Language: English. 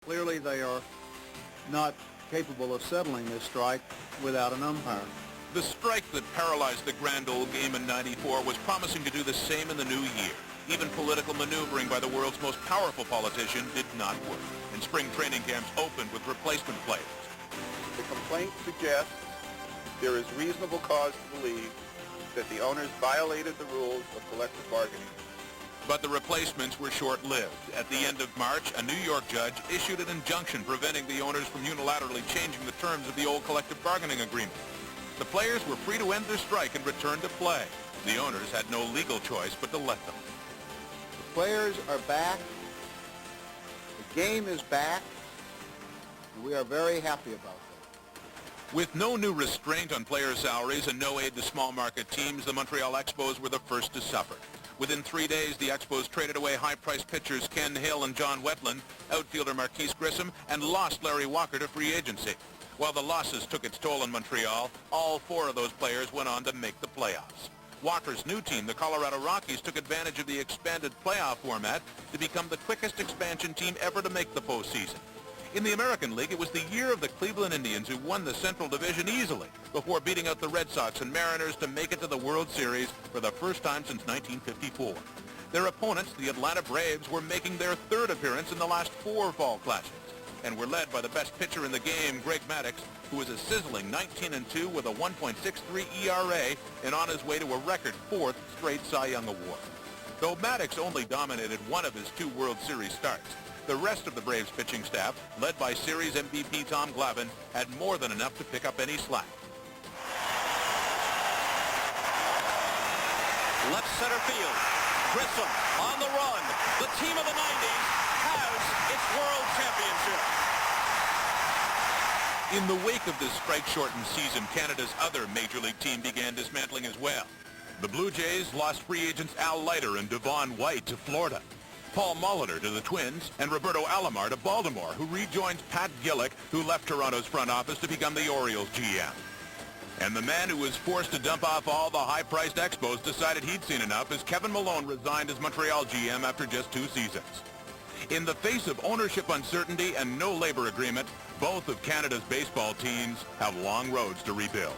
Clearly, they are not capable of settling this strike without an umpire. The strike that paralyzed the grand old game in '94 was promising to do the same in the new year. Even political maneuvering by the world's most powerful politician did not work, and spring training camps opened with replacement players. The complaint suggests there is reasonable cause to believe that the owners violated the rules of collective bargaining. But the replacements were short-lived. At the end of March, a New York judge issued an injunction preventing the owners from unilaterally changing the terms of the old collective bargaining agreement. The players were free to end their strike and return to play. The owners had no legal choice but to let them. The players are back. The game is back. And we are very happy about that. With no new restraint on player salaries and no aid to small market teams, the Montreal Expos were the first to suffer. Within 3 days, the Expos traded away high-priced pitchers Ken Hill and John Wetland, outfielder Marquise Grissom, and lost Larry Walker to free agency. While the losses took its toll in Montreal, all 4 of those players went on to make the playoffs. Walker's new team, the Colorado Rockies, took advantage of the expanded playoff format to become the quickest expansion team ever to make the postseason. In the American League, it was the year of the Cleveland Indians, who won the Central Division easily before beating out the Red Sox and Mariners to make it to the World Series for the first time since 1954. Their opponents, the Atlanta Braves, were making their 3rd appearance in the last 4 fall clashes and were led by the best pitcher in the game, Greg Maddux, who was a sizzling 19-2 with a 1.63 ERA and on his way to a record 4th straight Cy Young Award. Though Maddux only dominated one of his 2 World Series starts, the rest of the Braves pitching staff, led by Series MVP Tom Glavine, had more than enough to pick up any slack. Left center field. Grissom on the run. The team of the 90s has its world championship. In the wake of this strike-shortened season, Canada's other Major League team began dismantling as well. The Blue Jays lost free agents Al Leiter and Devon White to Florida, Paul Molitor to the Twins, and Roberto Alomar to Baltimore, who rejoins Pat Gillick, who left Toronto's front office to become the Orioles GM. And the man who was forced to dump off all the high-priced Expos decided he'd seen enough as Kevin Malone resigned as Montreal GM after just 2 seasons. In the face of ownership uncertainty and no labor agreement, both of Canada's baseball teams have long roads to rebuild.